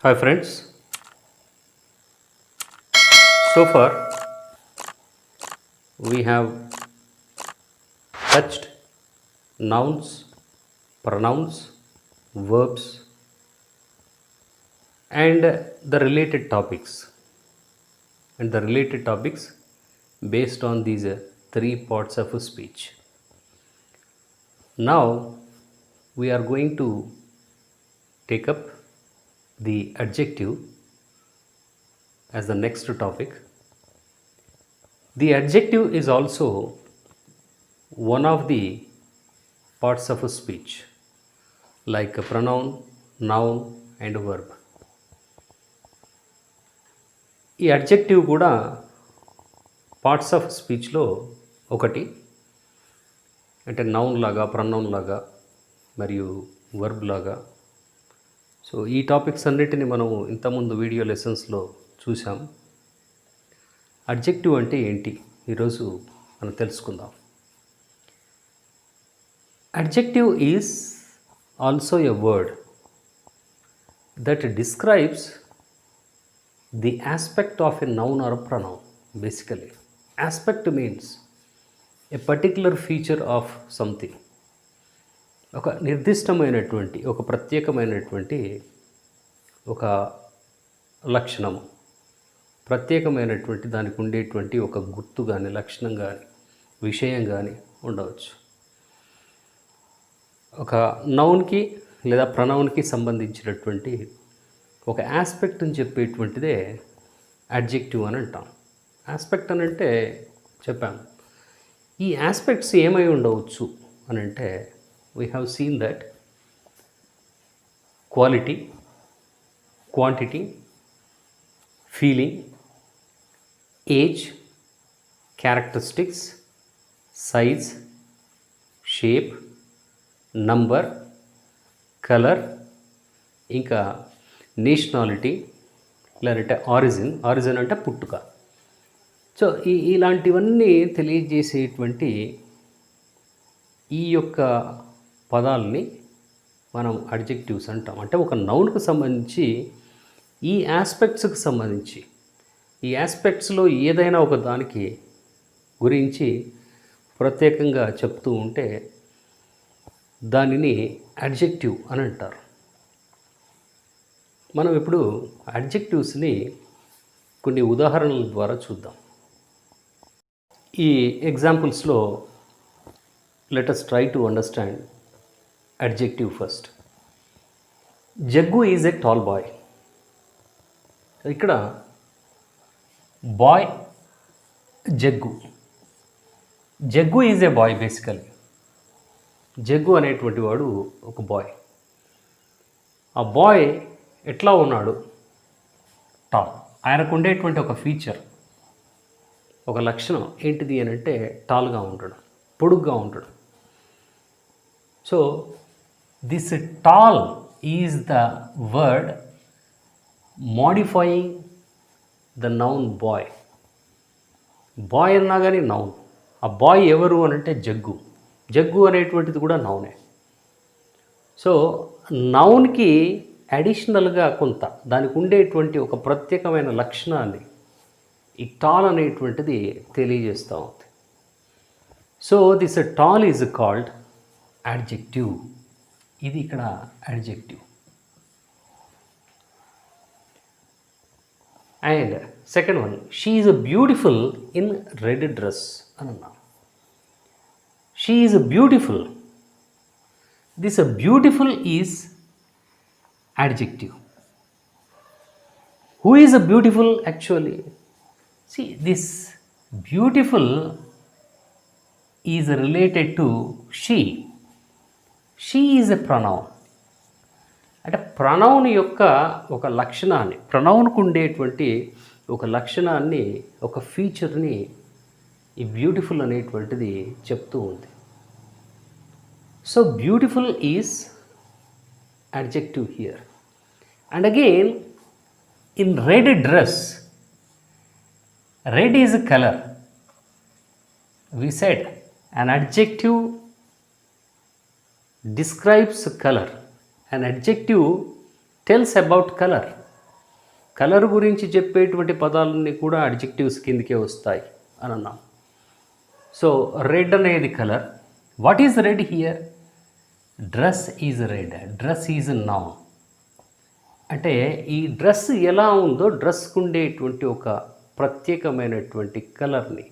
Hi friends, so far we have touched nouns, pronouns, verbs, and the related topics. And the related topics based on these three parts of a speech. Now we are going to take up the adjective as the next topic. The adjective is also one of the parts of a speech, like a pronoun, noun, and verb. ఈ adjective కూడా parts of స్పీచ్లో ఒకటి, అంటే noun లాగా, pronoun లాగా మరియు verb లాగా. So ఈ topics అన్నిటిని మనం ఇంతకుముందు వీడియో లెసన్స్లో చూసాం. అడ్జెక్టివ్ అంటే ఏంటి ఈరోజు మనం తెలుసుకుందాం. Adjective is also a word that describes the aspect of a noun or a pronoun. Basically, aspect means a particular feature of something. ఒక నిర్దిష్టమైనటువంటి, ఒక ప్రత్యేకమైనటువంటి ఒక లక్షణము, ప్రత్యేకమైనటువంటి దానికి ఉండేటువంటి ఒక గుర్తు కానీ, లక్షణం కానీ, విషయం కానీ ఉండవచ్చు. ఒక నౌన్కి లేదా ప్రనౌన్కి సంబంధించినటువంటి ఒక ఆస్పెక్ట్ అని చెప్పేటువంటిదే అడ్జెక్టివ్ అని అంటాం. ఆస్పెక్ట్ అని అంటే చెప్పాము. ఈ ఆస్పెక్ట్స్ ఏమై ఉండవచ్చు అని అంటే we have scene that quality, quantity, feeling, age, characteristics, size, shape, number, colour, ఇంకా నేషనాలిటీ, లేదంటే ఆరిజిన్ అంటే పుట్టుక. సో ఇలాంటివన్నీ తెలియజేసేటువంటి ఈ యొక్క పదాలని మనం అడ్జెక్టివ్స్ అంటాం. అంటే ఒక నౌన్కు సంబంధించి ఈ ఆస్పెక్ట్స్కి సంబంధించి, ఈ ఆస్పెక్ట్స్లో ఏదైనా ఒక దానికి గురించి ప్రత్యేకంగా చెప్తూ ఉంటే దానిని అడ్జెక్టివ్ అని అంటారు. మనం ఇప్పుడు అడ్జెక్టివ్స్ని కొన్ని ఉదాహరణల ద్వారా చూద్దాం. ఈ ఎగ్జాంపుల్స్లో let us try to understand adjective first. Jaggu is a tall boy. ఇక్కడ boy Jaggu. Jaggu is a boy. Basically Jaggu అనేటువంటి వాడు ఒక బాయ్. ఆ బాయ్ ఎట్లా ఉన్నాడు? టాల్. ఆయనకు ఉండేటువంటి ఒక ఫీచర్, ఒక లక్షణం ఏంటిది అని అంటే టాల్గా ఉండడం, పొడుగ్గా ఉండడం. So this tall is the word modifying the noun boy. Boy అన్నా కానీ నౌన్. ఆ బాయ్ ఎవరు అని అంటే జగ్గు. జగ్గు అనేటువంటిది కూడా నౌనే. సో నౌన్కి అడిషనల్గా కొంత దానికి ఉండేటువంటి ఒక ప్రత్యేకమైన లక్షణాన్ని ఈ టాల్ అనేటువంటిది తెలియజేస్తూ ఉంది. So this tall is called adjective. ఇది ఇక్కడ adjective. And second one, she is beautiful in red dress అని అన్నాం. She is beautiful. This beautiful is adjective. Who is a beautiful actually? See, this beautiful is related to she. She is a pronoun. అంటే pronoun యొక్క ఒక లక్షణాన్ని, ప్రనౌన్కు ఉండేటువంటి ఒక లక్షణాన్ని, ఒక ఫీచర్ని ఈ బ్యూటిఫుల్ అనేటువంటిది చెప్తూ ఉంది. So beautiful is adjective here. And again, in red dress, red is a color. We said an adjective describes color. An adjective tells about color. Colour గురించి చెప్పేటువంటి పదాలన్నీ కూడా అడ్జెక్టివ్స్ కిందకే వస్తాయి అని అన్నాం. సో రెడ్ అనేది colour. What is red here? Dress is red. Dress is noun. అంటే ఈ డ్రెస్ ఎలా ఉందో డ్రెస్కు ఉండేటువంటి ఒక ప్రత్యేకమైనటువంటి కలర్ని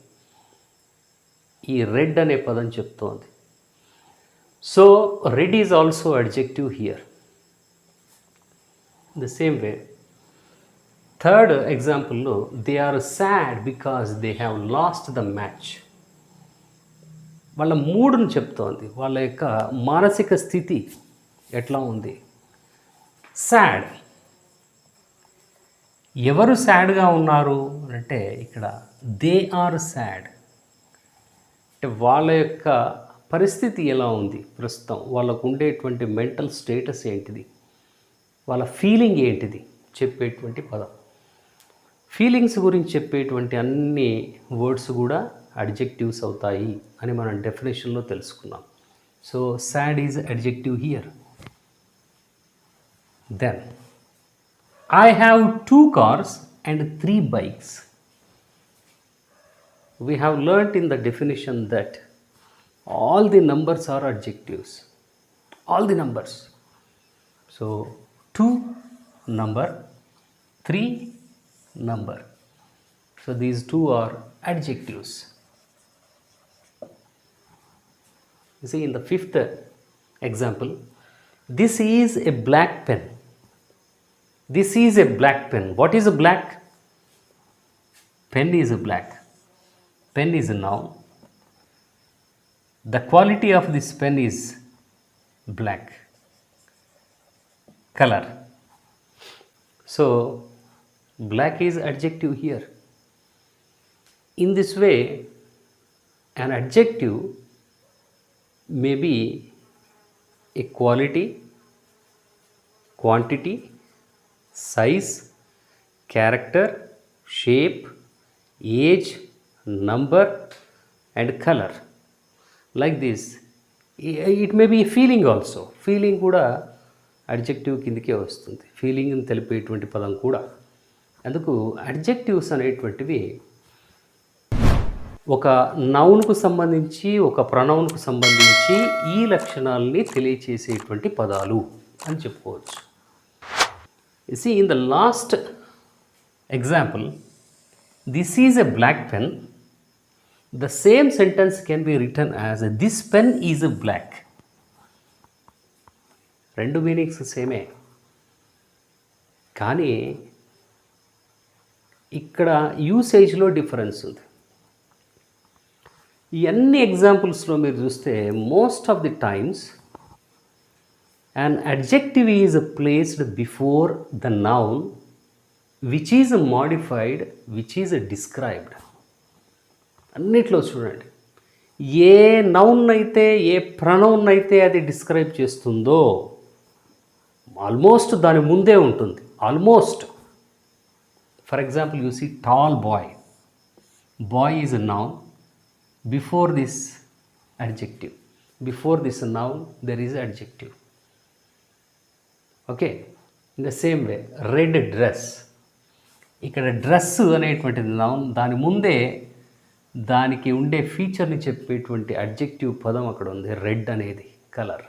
ఈ రెడ్ అనే పదం చెప్తోంది. So red is also adjective here. The same way third ఎగ్జాంపుల్లో they are sad because they have lost the match. వాళ్ళ మూడును చెప్తోంది, వాళ్ళ యొక్క మానసిక స్థితి ఎట్లా ఉంది. సాడ్. ఎవరు సాడ్గా ఉన్నారు అంటే ఇక్కడ దే ఆర్ సాడ్. అంటే వాళ్ళ యొక్క పరిస్థితి ఎలా ఉంది ప్రస్తుతం, వాళ్ళకు ఉండేటువంటి మెంటల్ స్టేటస్ ఏంటిది, వాళ్ళ ఫీలింగ్ ఏంటిది చెప్పేటువంటి పదం. ఫీలింగ్స్ గురించి చెప్పేటువంటి అన్ని వర్డ్స్ కూడా అడ్జెక్టివ్స్ అవుతాయి అని మనం డెఫినేషన్లో తెలుసుకున్నాం. So sad is adjective here. Then I have 2 cars and 3 bikes. We have learnt in the definition that all the numbers are adjectives. All the numbers. So 2 number, 3 number. So these 2 are adjectives. You see in the fifth example, this is a black pen. This is a black pen. What is a black? Pen is a black. Pen is a noun. The quality of this pen is black. Color. So, black is adjective here. In this way, an adjective may be a quality, quantity, size, character, shape, age, number and color. Like this. It may be a feeling also. Feeling కూడా adjective కిందకే వస్తుంది. ఫీలింగ్ని తెలిపేటువంటి పదం కూడా. అందుకు adjectives అనేటువంటివి ఒక నౌన్కు సంబంధించి ఒక ప్రొనౌన్కు సంబంధించి ఈ లక్షణాలని తెలియచేసేటువంటి పదాలు అని చెప్పుకోవచ్చు. You see, in the last example, this is a black pen. The same sentence can be written as this pen is a black. రెండు మీనింగ్స్ సేమే, కానీ ఇక్కడ యూసేజ్లో డిఫరెన్స్ ఉంది. ఈ అన్ని ఎగ్జాంపుల్స్లో మీరు చూస్తే most of the times an adjective is placed before the noun which is modified, which is described. అన్నిట్లో చూడండి, ఏ నౌన్ అయితే ఏ ప్రొనౌన్ అయితే అది డిస్క్రైబ్ చేస్తుందో ఆల్మోస్ట్ దాని ముందే ఉంటుంది. Almost. For example you see tall boy. Boy is a noun. Before this adjective, before this noun there is adjective. Okay. In the same way red dress. ఇక్కడ dress అనేటువంటిది noun, దాని ముందే దానికి ఉండే ఫీచర్ని చెప్పేటువంటి అడ్జెక్టివ్ పదం అక్కడ ఉంది, రెడ్ అనేది కలర్.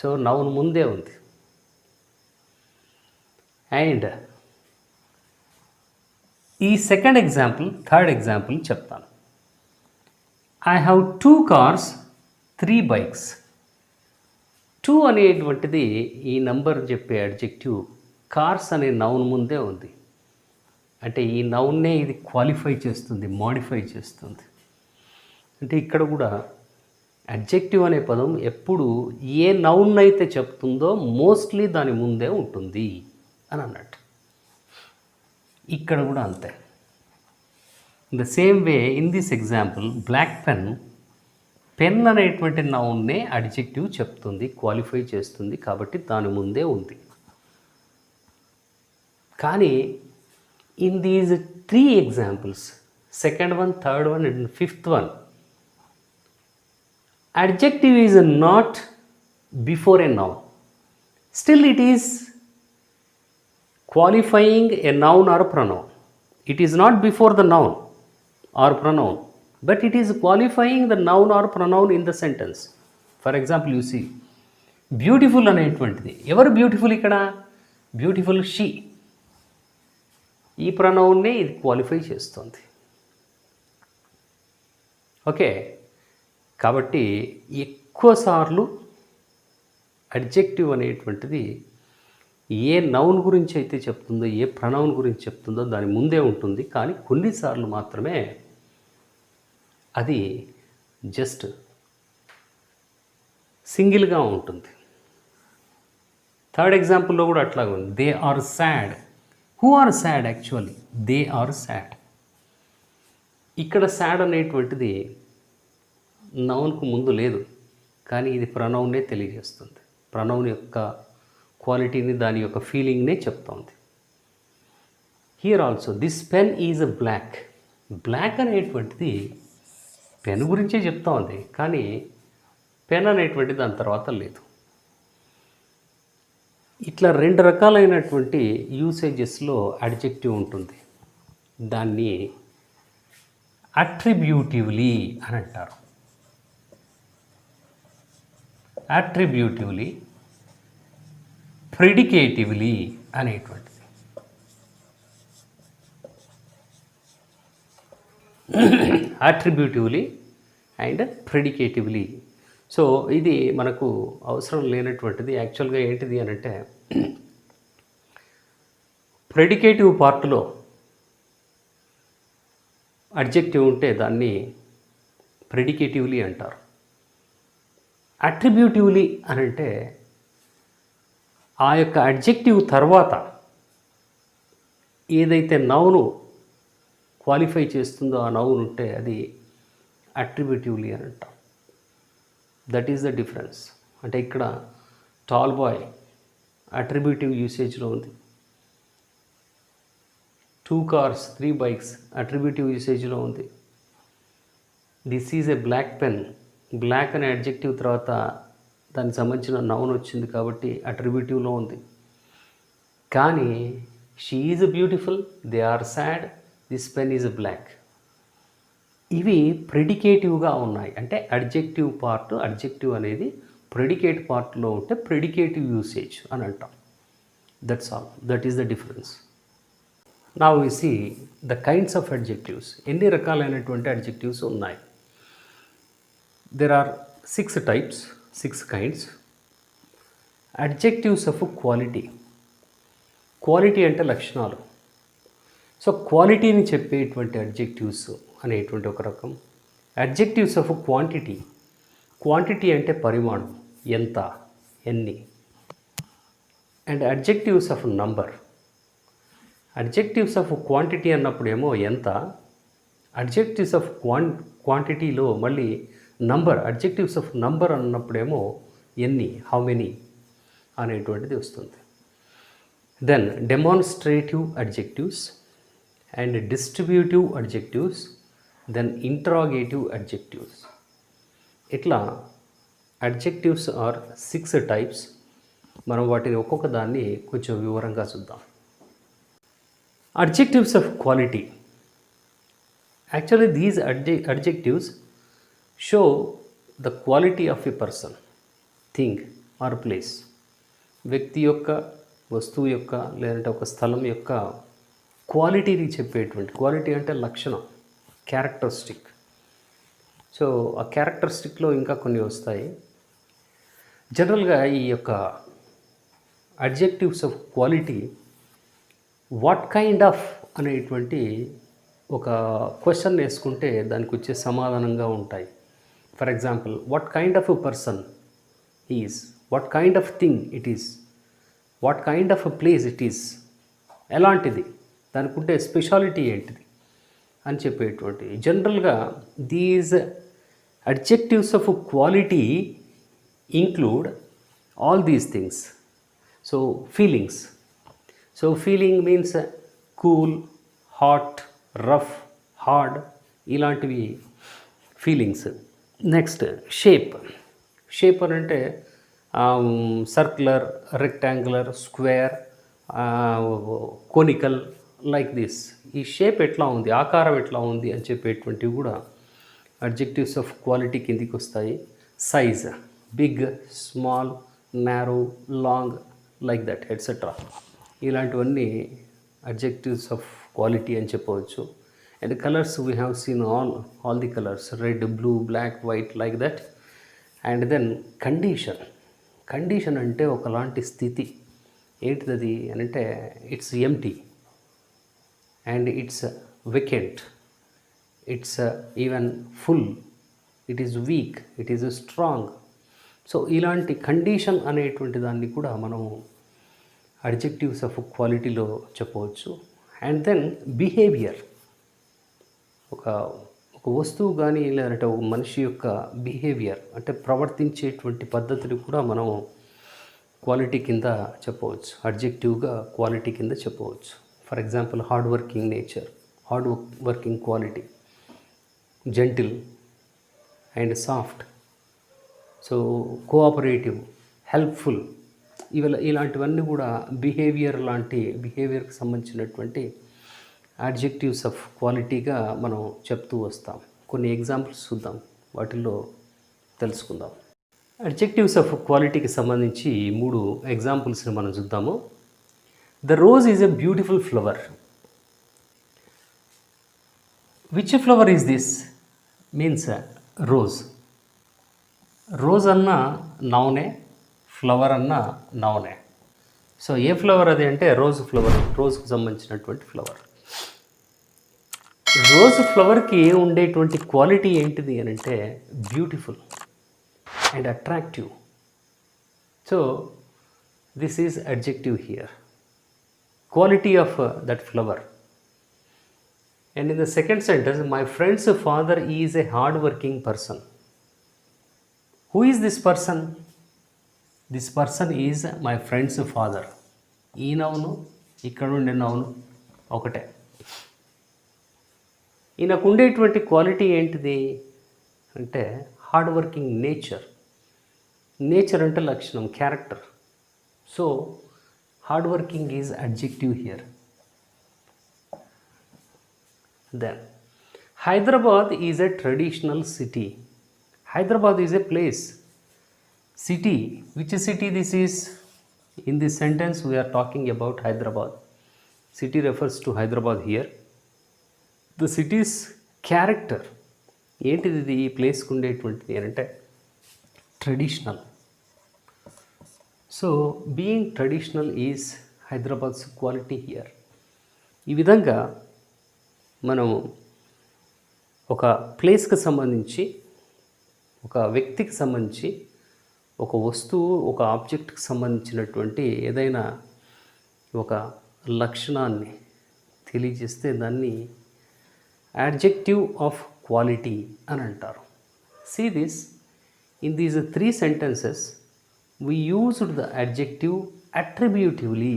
సో నౌన్ ముందే ఉంది. అండ్ ఈ సెకండ్ ఎగ్జాంపుల్, థర్డ్ ఎగ్జాంపుల్ చెప్తాను. I have 2 cars, 3 bikes. 2 అనేటువంటిది ఈ నంబర్ చెప్పే అడ్జెక్టివ్ కార్స్ అనే నౌన్ ముందే ఉంది. అంటే ఈ నౌన్నే ఇది క్వాలిఫై చేస్తుంది, మోడిఫై చేస్తుంది. అంటే ఇక్కడ కూడా అడ్జెక్టివ్ అనే పదం ఎప్పుడు ఏ నౌన్ అయితే చెప్తుందో మోస్ట్లీ దాని ముందే ఉంటుంది అని అన్నట్టు. ఇక్కడ కూడా అంతే. In the same way in this example black pen, pen అనేటువంటి నౌన్నే అడ్జెక్టివ్ చెప్తుంది, క్వాలిఫై చేస్తుంది, కాబట్టి దాని ముందే ఉంది. కానీ in these 3 examples, second one, third one and fifth one, adjective is not before a noun. Still it is qualifying a noun or a pronoun. It is not before the noun or pronoun, but it is qualifying the noun or pronoun in the sentence. For example, you see, beautiful అనేటువంటిది ఎవరు beautiful ఇక్కడ? Beautiful she. ఈ ప్రొనౌన్నే ఇది qualify చేస్తుంది. Okay, కాబట్టి ఎక్కువసార్లు adjective అనేటువంటిది a noun గురించి అయితే చెప్తుందో, ఏ ప్రొనౌన్ గురించి చెప్తుందో దాని ముందే ఉంటుంది. కానీ కొన్నిసార్లు మాత్రమే అది జస్ట్ సింగిల్గా ఉంటుంది. థర్డ్ ఎగ్జాంపుల్లో కూడా అట్లాగే ఉంది. They are sad. Who are sad? Actually they are sad. ఇక్కడ సాడ్ అనేటువంటిది నౌన్కు ముందు లేదు, కానీ ఇది ప్రొనౌన్నే తెలియజేస్తుంది. ప్రొనౌన్ యొక్క క్వాలిటీని, దాని యొక్క ఫీలింగ్నే చెప్తోంది. Here also this pen is a black. Black అనేటువంటిది పెన్ గురించే చెప్తా ఉంది, కానీ పెన్ అనేటువంటిది దాని తర్వాత లేదు. ఇట్లా రెండు రకాలైనటువంటి యూసేజెస్లో అడ్జెక్టివ్ ఉంటుంది. దాన్ని అట్రిబ్యూటివ్లీ అని అంటారు. అట్రిబ్యూటివ్లీ, ప్రిడికేటివ్లీ అనేటువంటిది. అట్రిబ్యూటివ్లీ అండ్ ప్రిడికేటివ్లీ. సో ఇది మనకు అవసరం లేనటువంటిది. యాక్చువల్గా ఏంటిది అని అంటే, ప్రెడికేటివ్ పార్ట్లో అడ్జెక్టివ్ ఉంటే దాన్ని ప్రెడికేటివ్లీ అంటారు. అట్రిబ్యూటివ్లీ అని అంటే ఆ యొక్క అడ్జెక్టివ్ తర్వాత ఏదైతే నౌను క్వాలిఫై చేస్తుందో ఆ నౌన్ ఉంటే అది అట్రిబ్యూటివ్లీ అని అంటాం. That is the difference. అంటే ఇక్కడ టాల్ బాయ్ అట్రిబ్యూటివ్ యూసేజ్లో ఉంది. 2 cars 3 bikes అట్రిబ్యూటివ్ యూసేజ్లో ఉంది. This is a black pen. Black అనే అడ్జెక్టివ్ తర్వాత దానికి సంబంధించిన నౌన్ వచ్చింది కాబట్టి అట్రిబ్యూటివ్లో ఉంది. కానీ she is beautiful, they are sad, this pen is black. ఇవి ప్రెడికేటివ్గా ఉన్నాయి. అంటే అడ్జెక్టివ్ పార్ట్, అడ్జెక్టివ్ అనేది ప్రెడికేట్ పార్ట్లో ఉంటే ప్రెడికేటివ్ యూసేజ్ అని అంటాం. That's all. That is the difference. Now we see the kinds of adjectives. ఎన్ని రకాలైనటువంటి అడ్జెక్టివ్స్ ఉన్నాయి? There are 6 types, 6 kinds. Adjectives of quality. Quality అంటే లక్షణాలు. సో క్వాలిటీని చెప్పేటువంటి అడ్జెక్టివ్స్ అనేటువంటి ఒక రకం. Adjectives of quantity. క్వాంటిటీ అంటే పరిమాణం, ఎంత, ఎన్ని. And adjectives of number. Adjectives of quantity అన్నప్పుడేమో ఎంత, అడ్జెక్టివ్స్ ఆఫ్ క్వాంటిటీలో మళ్ళీ నంబర్, అడ్జెక్టివ్స్ ఆఫ్ నంబర్ అన్నప్పుడేమో ఎన్ని, హౌ మెనీ అనేటువంటిది వస్తుంది. Then demonstrative adjectives and distributive adjectives, then interrogative adjectives. ఇట్లా అడ్జెక్టివ్స్ ఆర్ 6 types. మనం వాటిని ఒక్కొక్క దాన్ని కొంచెం వివరంగా చూద్దాం. Adjectives of quality. Actually these adjectives show the quality of a person, thing or place. వ్యక్తి యొక్క, వస్తువు యొక్క, లేదంటే ఒక స్థలం యొక్క క్వాలిటీని చెప్పేటువంటి, క్వాలిటీ అంటే లక్షణం, క్యారెక్టరిస్టిక్. సో ఆ క్యారెక్టరిస్టిక్లో ఇంకా కొన్ని వస్తాయి. జనరల్గా ఈ యొక్క adjectives of quality what kind of అనేటువంటి ఒక క్వశ్చన్ వేసుకుంటే దానికి వచ్చే సమాధానంగా ఉంటాయి. For example, what kind of a person is, what kind of thing it is, what kind of a place it is, ఎలాంటిది, దానికి ఉంటే స్పెషాలిటీ ఏంటిది అని చెప్పేటువంటి. జనరల్గా these adjectives of quality include all these things. So feelings. So feeling means cool, hot, rough, hard, ఇలాంటివి feelings. Next shape. Shape అని అంటే circular, rectangular, square, conical like this. ఈ షేప్ ఎట్లా ఉంది, ఆకారం ఎట్లా ఉంది అని చెప్పేటువంటివి కూడా అడ్జెక్టివ్స్ ఆఫ్ క్వాలిటీ కిందికి వస్తాయి. Size, big, small, narrow, long, like that etcetera. ఇలాంటివన్నీ అడ్జెక్టివ్స్ ఆఫ్ క్వాలిటీ అని చెప్పవచ్చు. And colours we have seen all the colours, red, blue, black, white, like that. And then condition. Condition అంటే ఒకలాంటి స్థితి. ఏంటిది అని అంటే it's empty and it's vacant, it's even full, it is weak, it is strong. So ఇలాంటి condition అనేటువంటి దాన్ని కూడా మనం అడ్జెక్టివ్స్ ఆఫ్ క్వాలిటీలో చెప్పవచ్చు. And then behaviour. ఒక ఒక వస్తువు కానీ లేదంటే ఒక మనిషి యొక్క బిహేవియర్ అంటే ప్రవర్తించేటువంటి పద్ధతిని కూడా మనం క్వాలిటీ కింద చెప్పవచ్చు, అడ్జెక్టివ్గా క్వాలిటీ కింద చెప్పవచ్చు. For example hard working nature, hard working quality, gentle and soft, so cooperative, helpful, ఇలాంటివన్నీ కూడా బిహేవియర్కి సంబంధించినటువంటి అడ్జెక్టివ్స్ ఆఫ్ క్వాలిటీగా మనం చెప్తూ వస్తాం. కొన్ని ఎగ్జాంపుల్స్ చూద్దాం, వాటిల్లో తెలుసుకుందాం. అడ్జెక్టివ్స్ ఆఫ్ క్వాలిటీకి సంబంధించి 3 ఎగ్జాంపుల్స్ని మనం చూద్దాము. The rose is a beautiful flower. Which flower is this means rose. Rose అన్న నౌనే, ఫ్లవర్ అన్న నౌనే. సో ఏ ఫ్లవర్ అది అంటే రోజ్ ఫ్లవర్, రోజ్కు సంబంధించినటువంటి ఫ్లవర్. రోజ్ ఫ్లవర్కి ఉండేటువంటి క్వాలిటీ ఏంటిది అని అంటే beautiful and attractive. So this is adjective here, quality of that flower. And in the second sentence, my friends father is a hard working person. Who is this person? This person is my friends father. ఈ noun ఇక్కడ ఉండే noun ఒకటే. ఈయనకు ఉండేటువంటి quality ఏంటిది అంటే hard working nature. Nature అంటే లక్షణం, character. So hard working is adjective here. Then Hyderabad is a traditional city. Hyderabad is a place. City. Which city this is? In this sentence we are talking about Hyderabad. City refers to Hyderabad here. The city's character. ఏంటిది ఈ ప్లేస్కి ఉండేటువంటిది అంటే traditional. So being traditional is Hyderabad's quality here. ఈ విధంగా మనం ఒక ప్లేస్కి సంబంధించి, ఒక వ్యక్తికి సంబంధించి, ఒక వస్తువు, ఒక ఆబ్జెక్ట్కి సంబంధించినటువంటి ఏదైనా ఒక లక్షణాన్ని తెలియజేస్తే దాన్ని అడ్జెక్టివ్ ఆఫ్ క్వాలిటీ అని అంటారు. See this, in these 3 sentences we used the adjective attributively.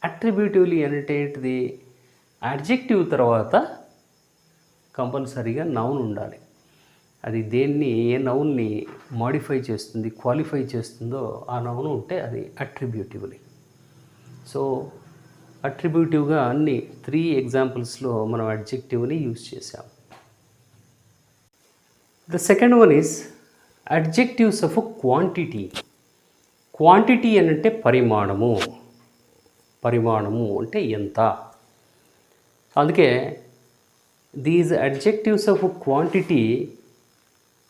Attributively అంటే ఏంటిది? అడ్జెక్టివ్ తర్వాత కంపల్సరీగా నౌన్ ఉండాలి. అది దేన్ని, ఏ నౌన్ని మాడిఫై చేస్తుంది, క్వాలిఫై చేస్తుందో ఆ నౌన్ ఉంటే అది అట్రిబ్యూటివ్లీ. సో అట్రిబ్యూటివ్గా అన్ని 3 ఎగ్జాంపుల్స్లో మనం అడ్జెక్టివ్ని యూజ్ చేసాం. The second one is adjectives of quantity. Quantity అని అంటే పరిమాణము. పరిమాణము అంటే ఎంత. అందుకే these adjectives of quantity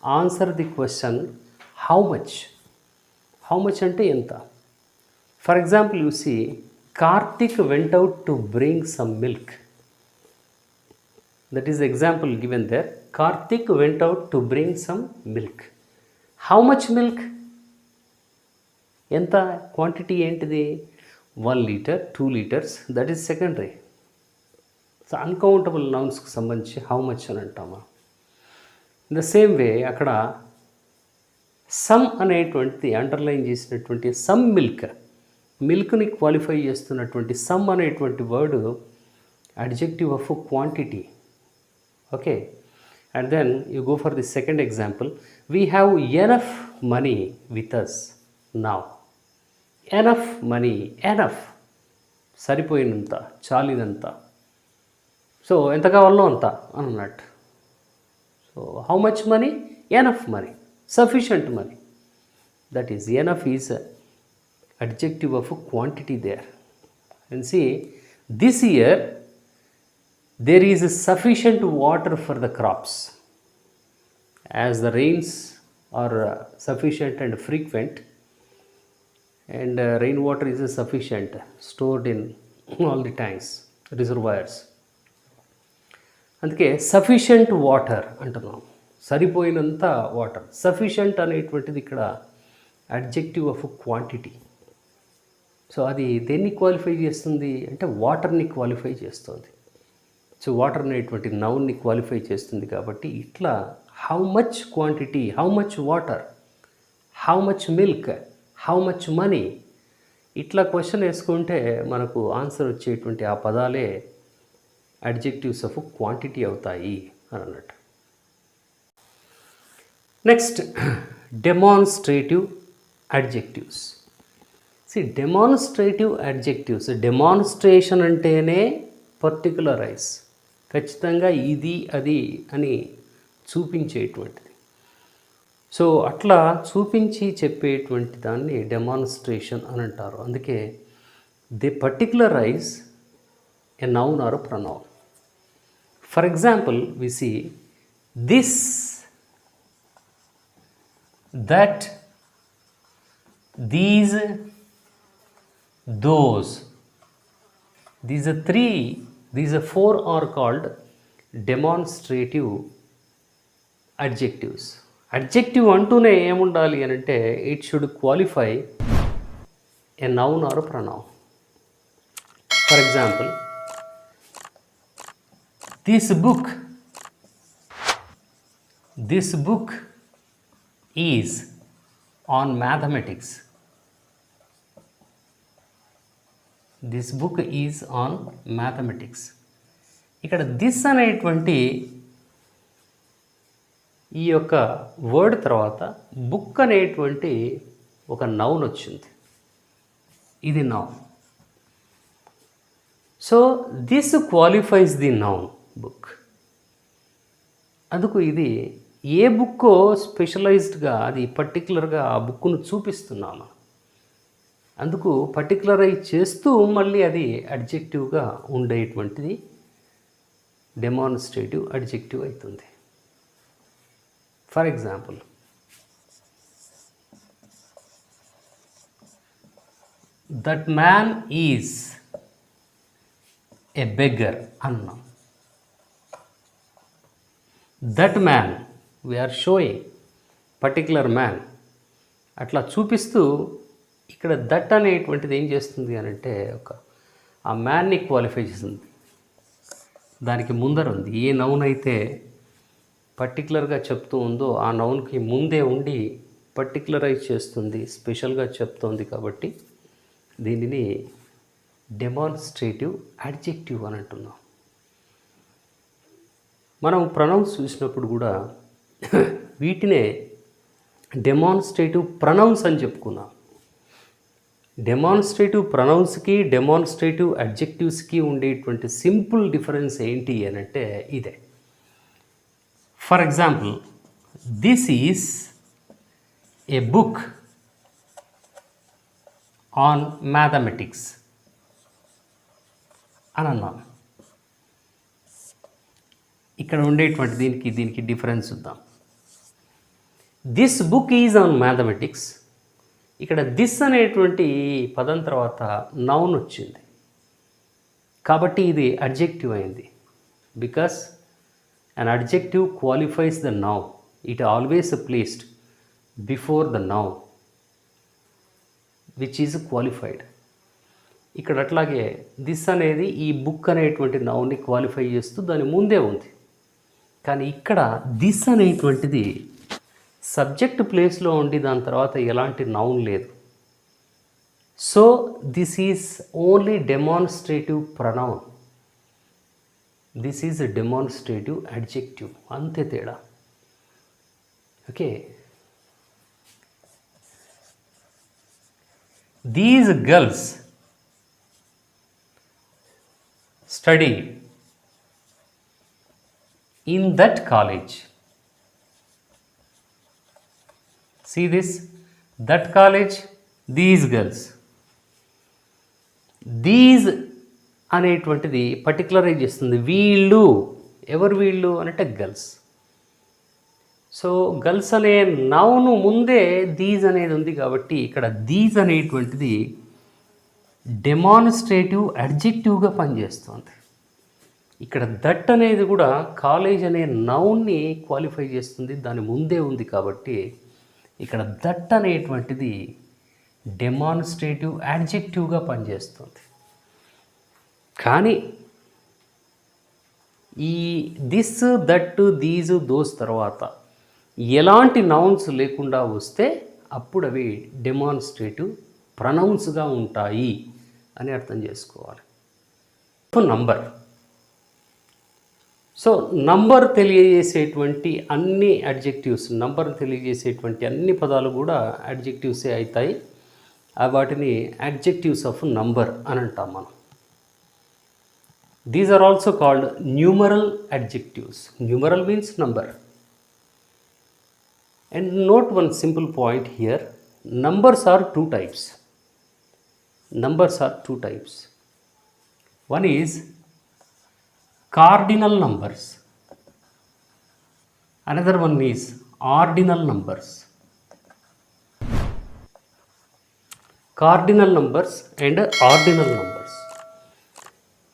answer the question how much. How much అంటే ఎంత. For example you see, Karthik went out to bring some milk. That is example given there. Karthik went out to bring some milk. How much milk? ఎంత quantity ఏంటిది? 1 liter, 2 liters, that is secondary. So uncountable నౌన్స్కి సంబంధించి how much అని అంటామా. In the same వే అక్కడ some అనేటువంటిది underline చేసినటువంటి some milk, మిల్క్ని qualify చేస్తున్నటువంటి సమ్ అనేటువంటి word adjective of quantity. Okay. And then you go for the second example. We have enough money with us now. Enough money, enough సరిపోయినంత, చాలినంత. So ఎంత కావాలో అంత అని అన్నట్టు. So how much money? Enough money, sufficient money. That is enough is adjective of quantity there. And see, this year there is sufficient water for the crops, as the rains are sufficient and frequent, and rainwater is sufficient, stored in all the tanks, reservoirs. అందుకే sufficient water అంటున్నాం, సరిపోయినంత water. Sufficient అనేటువంటిది ఇక్కడ adjective of quantity. So అది దేన్ని qualify చేస్తుంది అంటే వాటర్ని క్వాలిఫై చేస్తుంది. సో వాటర్ అనేటువంటి నౌన్ని క్వాలిఫై చేస్తుంది. కాబట్టి ఇట్లా how much quantity, how much water, how much milk, how much money, ఇట్లా క్వశ్చన్ వేసుకుంటే మనకు ఆన్సర్ వచ్చేటువంటి ఆ పదాలే అడ్జెక్టివ్స్ ఆఫ్ క్వాంటిటీ అవుతాయి అని అన్నట్టు. Next, demonstrative adjectives. Demonstrative adjectives, demonstration అంటేనే పర్టికులరైజ్, ఖచ్చితంగా ఇది అది అని చూపించేటువంటిది. సో అట్లా చూపించి చెప్పేటువంటి దాన్ని డెమాన్స్ట్రేషన్ అని అంటారు. అందుకే they particularise a noun or pronoun. For example we see this, that, these, those. These four are called demonstrative adjectives. Adjective అంటూనే ఏముండాలి అని అంటే it should qualify a noun or pronoun. For example, this book is on mathematics. This book is on mathematics. ఇక్కడ this అనేటువంటి ఈ యొక్క word తర్వాత book అనేటువంటి ఒక నౌన్ వచ్చింది. ఇది noun. So this qualifies the noun book. అందుకు ఇది ఏ బుక్కో స్పెషలైజ్డ్గా అది పర్టికులర్గా ఆ బుక్ను చూపిస్తున్నాము. అందుకు పర్టికులరైజ్ చేస్తూ మళ్ళీ అది అడ్జెక్టివ్గా ఉండేటువంటిది డెమాన్స్ట్రేటివ్ అడ్జెక్టివ్ అవుతుంది. For example, that man is a beggar అన్నాం. That man, we are showing particular man, అట్లా చూపిస్తూ ఇక్కడ దట్ అనేటువంటిది ఏం చేస్తుంది అని అంటే ఆ మ్యాన్ని క్వాలిఫై చేస్తుంది. దానికి ముందర ఉంది. ఏ నౌన్ అయితే పర్టికులర్గా చెప్తూ ఉందో ఆ నౌన్కి ముందే ఉండి పర్టికులరైజ్ చేస్తుంది, స్పెషల్గా చెప్తోంది. కాబట్టి దీనిని డెమాన్స్ట్రేటివ్ అడ్జెక్టివ్ అని అంటున్నాం. మనం ప్రొనౌన్స్ చూసినప్పుడు కూడా వీటినే డెమాన్స్ట్రేటివ్ ప్రొనౌన్స్ అని చెప్పుకున్నాం. డెమాన్స్ట్రేటివ్ ప్రొనౌన్స్కి డెమాన్స్ట్రేటివ్ అడ్జెక్టివ్స్కి ఉండేటువంటి సింపుల్ డిఫరెన్స్ ఏంటి అని అంటే ఇదే. For example, this is a book on mathematics అని అన్నాను. ఇక్కడ ఉండేటువంటి దీనికి డిఫరెన్స్ చూద్దాం. This book is on mathematics. ఇక్కడ దిస్ అనేటువంటి పదం తర్వాత నౌన్ వచ్చింది కాబట్టి ఇది అడ్జెక్టివ్ అయింది. Because an adjective qualifies the noun, it always placed before the noun which is qualified. ఇక్కడ అట్లాగే దిస్ అనేది ఈ బుక్ అనేటువంటి నౌన్ని క్వాలిఫై చేస్తూ దాని ముందే ఉంది. కానీ ఇక్కడ దిస్ అనేటువంటిది సబ్జెక్ట్ ప్లేస్లో ఉండి దాని తర్వాత ఎలాంటి నౌన్ లేదు. So this is only demonstrative pronoun. This is a demonstrative adjective, అంతే తేడా. Okay, these girls study in that college. See this, that college, these girls. These అనేటువంటిది పర్టికులరైజ్ చేస్తుంది. వీళ్ళు ఎవరు వీళ్ళు అంటే గర్ల్స్. సో గర్ల్స్ అనే నౌను ముందే దీస్ అనేది ఉంది కాబట్టి ఇక్కడ దీస్ అనేటువంటిది డెమాన్స్ట్రేటివ్ అడ్జెక్టివ్గా పనిచేస్తుంది. ఇక్కడ దట్ అనేది కూడా కాలేజ్ అనే నౌన్ని క్వాలిఫై చేస్తుంది, దాని ముందే ఉంది కాబట్టి ఇక్కడ దట్ అనేటువంటిది డెమాన్స్ట్రేటివ్ యాడ్జెక్టివ్గా పనిచేస్తుంది. కానీ ఈ దిస్, దట్, దీస్, దోస్ తర్వాత ఎలాంటి నౌన్స్ లేకుండా వస్తే అప్పుడు అవి డెమాన్స్ట్రేటివ్ ప్రొనౌన్స్గా ఉంటాయి అని అర్థం చేసుకోవాలి. నంబర్. సో నంబర్ తెలియజేసేటువంటి అన్ని అడ్జెక్టివ్స్, నంబర్ తెలియజేసేటువంటి అన్ని పదాలు కూడా అడ్జెక్టివ్సే అవుతాయి. వాటిని అడ్జెక్టివ్స్ ఆఫ్ నంబర్ అని అంటాం మనం. These are also called numeral adjectives. Numeral means number. And note one simple point here, numbers are two types. Numbers are two types. One is cardinal numbers. Another one is ordinal numbers. Cardinal numbers and ordinal numbers.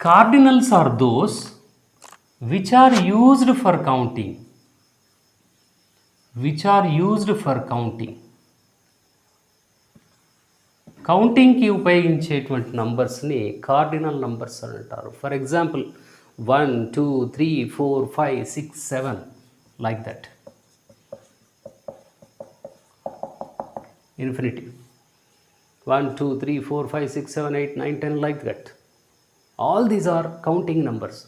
Cardinals are those which are used for counting. Which are used for counting. కౌంటింగ్కి ఉపయోగించేటువంటి నంబర్స్ని cardinal numbers అని అంటారు. For example 1, 2, 3, 4, 5, 6, 7 like that. Infinitive 1, 2, 3, 4, 5, 6, 7, 8, 9, 10 like that. All these are counting numbers.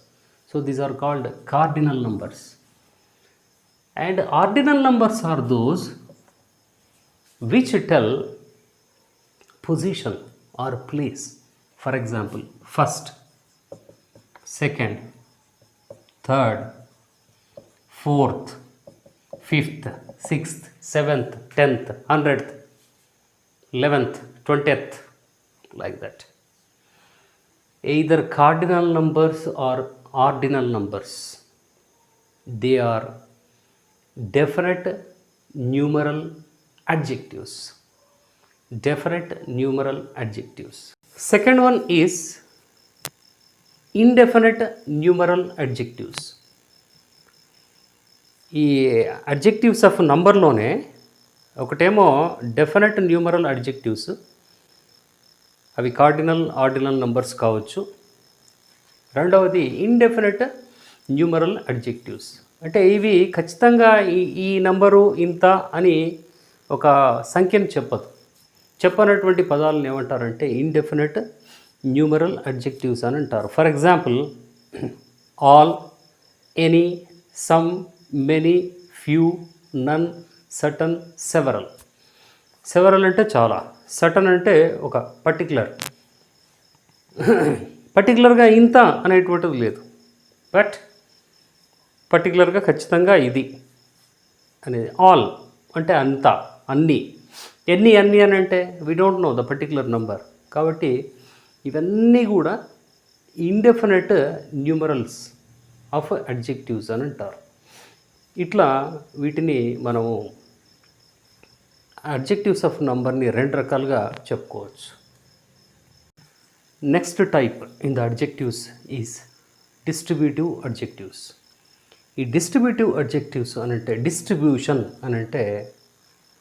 So these are called cardinal numbers. And ordinal numbers are those which tell position or place. For example, first, second, third, fourth, fifth, sixth, seventh, 10th, 100th, 11th, 20th, like that. Either cardinal numbers or ordinal numbers, they are definite numeral adjectives. Definite numeral adjectives. Second one is indefinite numeral adjectives. ఈ adjectives of నంబర్లోనే ఒకటేమో definite numeral adjectives, అవి cardinal ordinal numbers కావచ్చు. రెండవది indefinite numeral adjectives, అంటే ఇవి ఖచ్చితంగా ఈ number ఇంత అని ఒక సంఖ్యను చెప్పనటువంటి పదాలను ఏమంటారంటే ఇండెఫినెట్ న్యూమరల్ అడ్జెక్టివ్స్ అని అంటారు. For example all, any, some, many, few, none, certain, several. Several అంటే చాలా, సటన్ అంటే ఒక పర్టికులర్గా ఇంత అనేటువంటిది లేదు, బట్ పర్టికులర్గా ఖచ్చితంగా ఇది అనేది. ఆల్ అంటే అంత, అన్నీ. ఎన్ని అని అంటే we don't know the particular number. కాబట్టి ఇవన్నీ కూడా ఇండెఫినెట్ న్యూమరల్స్ ఆఫ్ అడ్జెక్టివ్స్ అని అంటారు. ఇట్లా వీటిని మనము అడ్జెక్టివ్స్ ఆఫ్ నంబర్ని రెండు రకాలుగా చెప్పుకోవచ్చు. Next type in the adjectives is distributive adjectives. ఈ డిస్ట్రిబ్యూటివ్ అడ్జెక్టివ్స్ అని అంటే డిస్ట్రిబ్యూషన్ అని అంటే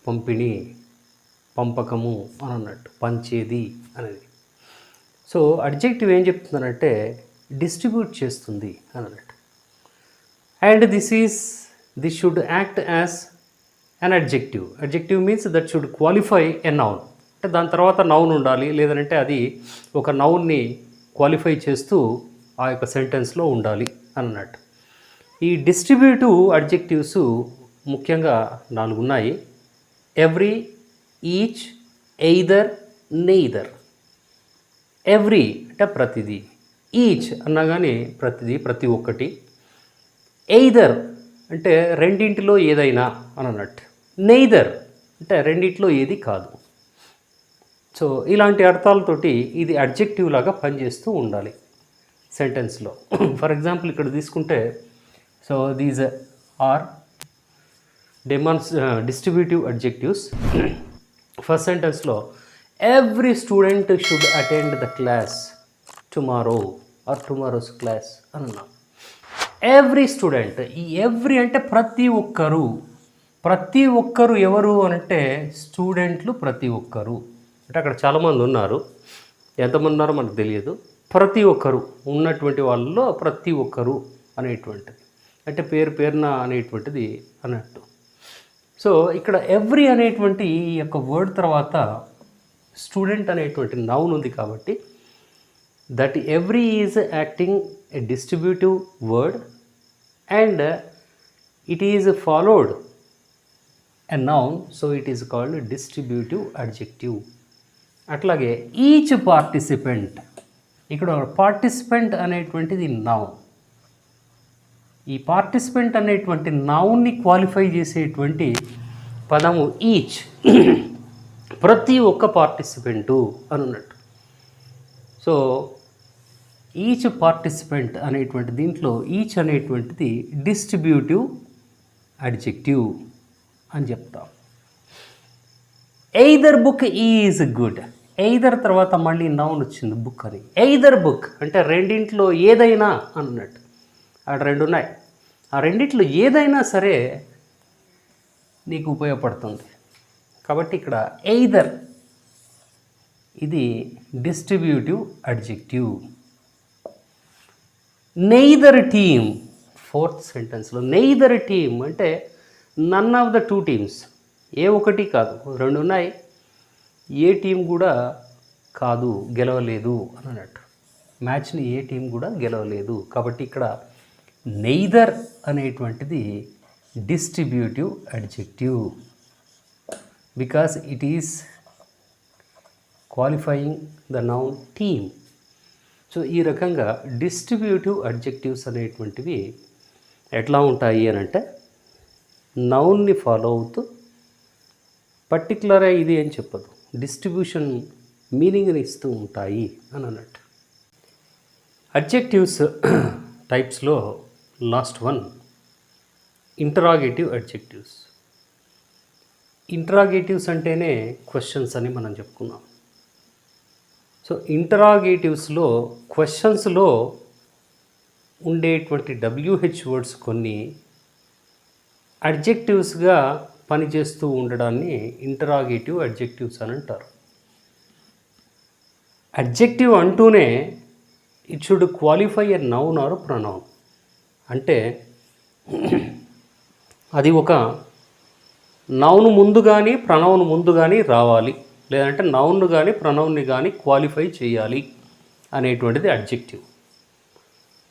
పంపిణీ, పంపకము అని అన్నట్టు, పంచేది అనేది. సో అడ్జెక్టివ్ ఏం చెప్తుందనంటే డిస్ట్రిబ్యూట్ చేస్తుంది అని అన్నట్టు. And this should act as an adjective. Adjective means that should qualify a noun. అంటే దాని తర్వాత నౌన్ ఉండాలి, లేదంటే అది ఒక నౌన్ని క్వాలిఫై చేస్తూ ఆ యొక్క సెంటెన్స్లో ఉండాలి అన్నట్టు. ఈ డిస్ట్రిబ్యూటివ్ అడ్జెక్టివ్స్ ముఖ్యంగా 4 ఉన్నాయి. Every, each, either, neither. Every అంటే ప్రతిదీ, ఈచ్ అన్నా కానీ ప్రతి ఒక్కటి. ఎయిదర్ అంటే రెండింటిలో ఏదైనా అని అన్నట్టు. నెయిదర్ అంటే రెండింటిలో ఏది కాదు. సో ఇలాంటి అర్థాలతోటి ఇది అడ్జెక్టివ్ లాగా పనిచేస్తూ ఉండాలి సెంటెన్స్లో. ఫర్ ఎగ్జాంపుల్ ఇక్కడ తీసుకుంటే, so these are distributive adjectives. First సెంటెన్స్లో every student should attend the class tomorrow or tomorrow's class అని అన్నాం. ఎవ్రీ స్టూడెంట్, ఈ ఎవ్రీ అంటే ప్రతి ఒక్కరు ఎవరు అనంటే స్టూడెంట్లు ప్రతి ఒక్కరు. అంటే అక్కడ చాలామంది ఉన్నారు, ఎంతమంది ఉన్నారో మనకు తెలియదు. ప్రతి ఒక్కరు ఉన్నటువంటి వాళ్ళలో ప్రతి ఒక్కరు అనేటువంటిది అంటే పేరున అనేటువంటిది అన్నట్టు. సో ఇక్కడ ఎవ్రీ అనేటువంటి ఈ యొక్క వర్డ్ తర్వాత స్టూడెంట్ అనేటువంటి నౌన్ ఉంది కాబట్టి that every is acting a distributive word and it is followed a noun, so it is called distributive adjective. అట్లాగే ఈచ్ పార్టిసిపెంట్, ఇక్కడ పార్టిసిపెంట్ అనేటువంటిది నౌన్. ఈ పార్టిసిపెంట్ అనేటువంటి నౌన్ని క్వాలిఫై చేసేటువంటి పదము ఈచ్. ప్రతి ఒక్క పార్టిసిపెంటు అని అన్నట్టు. సో ఈచ్ పార్టిసిపెంట్ అనేటువంటి దీంట్లో ఈచ్ అనేటువంటిది డిస్ట్రిబ్యూటివ్ అడ్జెక్టివ్ అని చెప్తాం. Either book is good, either తర్వాత మళ్ళీ నౌన్ వచ్చింది బుక్ అని. ఎయిదర్ బుక్ అంటే రెండింటిలో ఏదైనా అన్నట్టు. అక్కడ రెండు ఉన్నాయి, ఆ రెండింటిలో ఏదైనా సరే నీకు ఉపయోగపడుతుంది కాబట్టి ఇక్కడ ఎయిదర్ ఇది distributive adjective. Neither team, fourth సెంటెన్స్లో నెయిదర్ టీమ్ అంటే none of the two teams, ఏ ఒకటి కాదు, రెండు ఉన్నాయి, ఏ టీం కూడా కాదు గెలవలేదు అని అన్నట్టు. మ్యాచ్ని ఏ టీం కూడా గెలవలేదు కాబట్టి ఇక్కడ నెయిదర్ అనేటువంటిది distributive adjective because it is qualifying the noun team. So ఈ రకంగా డిస్ట్రిబ్యూటివ్ అడ్జెక్టివ్స్ అనేటువంటివి ఎట్లా ఉంటాయి అని అంటే నౌన్ని ఫాలో అవుతూ పర్టికులర్గా ఇది అని చెప్పదు, డిస్ట్రిబ్యూషన్ మీనింగ్ని ఇస్తూ ఉంటాయి అని అన్నట్టు. అడ్జెక్టివ్స్ టైప్స్లో last one interrogative adjectives. Interrogatives అంటేనే క్వశ్చన్స్ అని మనం చెప్పుకున్నాం. సో ఇంటరాగేటివ్స్లో క్వశ్చన్స్లో ఉండేటువంటి WH వర్డ్స్ కొన్ని అడ్జెక్టివ్స్గా పనిచేస్తూ ఉండడాన్ని ఇంటరాగేటివ్ అడ్జెక్టివ్స్ అని అంటారు. అడ్జెక్టివ్ అంటూనే it should qualify a noun or pronoun. అంటే అది ఒక నౌన్ ముందు కానీ ప్రొనౌన్ ముందు కానీ రావాలి, లేదంటే నౌన్ కానీ ప్రొనౌన్ని కానీ క్వాలిఫై చేయాలి అనేటువంటిది అడ్జెక్టివ్.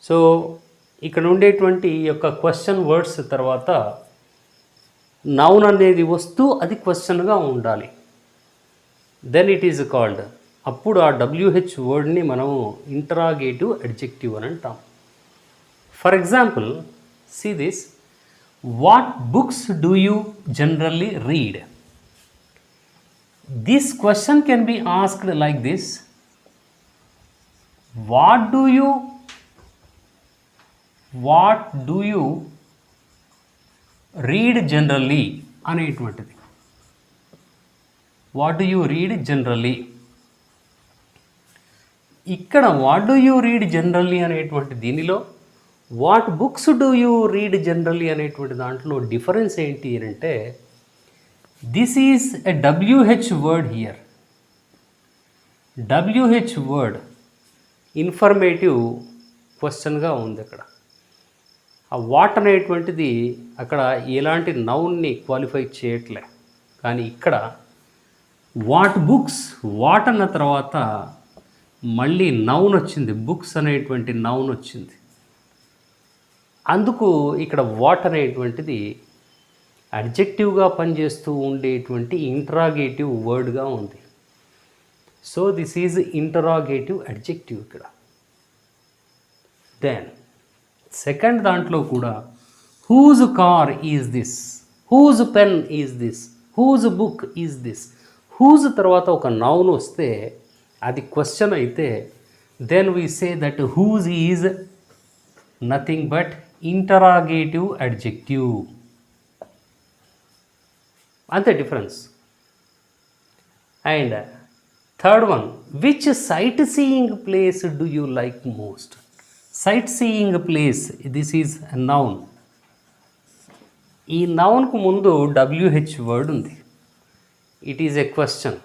సో ఇక్కడ ఉండేటువంటి ఈ యొక్క క్వశ్చన్ వర్డ్స్ తర్వాత నౌన్ అనేది వస్తూ అది క్వశ్చన్గా ఉండాలి, దెన్ ఇట్ ఈజ్ కాల్డ్, అప్పుడు ఆ WH వర్డ్ని మనము ఇంటరాగేటివ్ అడ్జెక్టివ్ అని అంటాం. For example see this, what books do you generally read? This question can be asked like this, what do you read generally అనేటువంటిది. What do you read generally, ఇక్కడ what do you read generally అనేటువంటి దీనిలో what books do you read generally అనేటువంటి దాంట్లో difference ఏంటి అంటే this is a WH word here. WH word informative క్వశ్చన్గా ఉంది అక్కడ. ఆ వాట్ అనేటువంటిది అక్కడ ఎలాంటి నౌన్ని క్వాలిఫై చేయట్లే, కానీ ఇక్కడ వాట్ బుక్స్, వాట్ అన్న తర్వాత మళ్ళీ నౌన్ వచ్చింది, బుక్స్ అనేటువంటి నౌన్ వచ్చింది. అందుకు ఇక్కడ వాట్ అనేటువంటిది అడ్జెక్టివ్గా పనిచేస్తూ ఉండేటువంటి ఇంటరాగేటివ్ వర్డ్గా ఉంది. So this is interrogative adjective ఇక్కడ. దెన్ సెకండ్ దాంట్లో కూడా whose car is this, whose pen is this, whose book is this. Whose తర్వాత ఒక నౌన్ వస్తే అది క్వశ్చన్ అయితే then we say that whose is nothing but interrogative adjective. అంతే difference. And third one, which sightseeing place do you like most? Sightseeing place, this is noun. ఈ నౌన్కు ముందు WH word ఉంది. It is a question.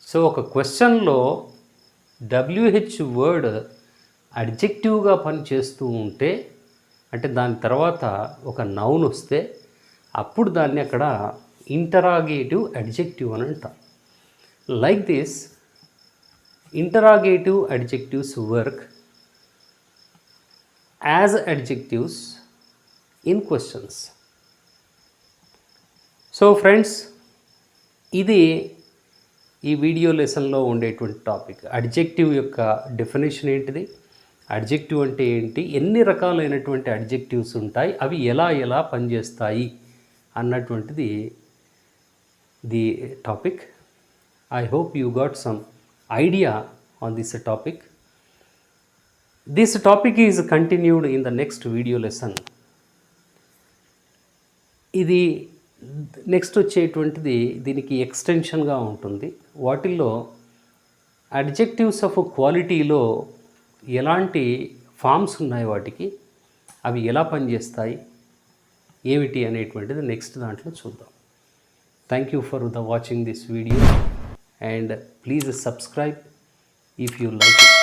So ఒక క్వశ్చన్లో WH word అడ్జెక్టివ్గా పనిచేస్తూ ఉంటే, అంటే దాని తర్వాత ఒక నౌన్ వస్తే అప్పుడు దాన్ని అక్కడ ఇంటరాగేటివ్ అడ్జెక్టివ్ అని అంటాం. Like this, interrogative adjectives work as adjectives in questions. So friends, ఇది ఈ వీడియో లెసన్లో ఉండేటువంటి టాపిక్. అడ్జెక్టివ్ యొక్క డెఫినేషన్ ఏంటిది, అడ్జెక్టివ్ అంటే ఏంటి, ఎన్ని రకాలైనటువంటి అడ్జెక్టివ్స్ ఉంటాయి, అవి ఎలా ఎలా పనిచేస్తాయి అన్నటువంటిది the topic. I hope you got some idea on this topic. This topic is continued in the next video lesson. ఇది నెక్స్ట్ వచ్చేటువంటిది దీనికి ఎక్స్టెన్షన్గా ఉంటుంది. వాటిల్లో అడ్జెక్టివ్స్ ఆఫ్ క్వాలిటీలో ఎలాంటి ఫామ్స్ ఉన్నాయి, వాటికి అవి ఎలా పనిచేస్తాయి ఏమిటి అనేటువంటిది నెక్స్ట్ దాంట్లో చూద్దాం. Thank you for watching this video and please subscribe if you like it.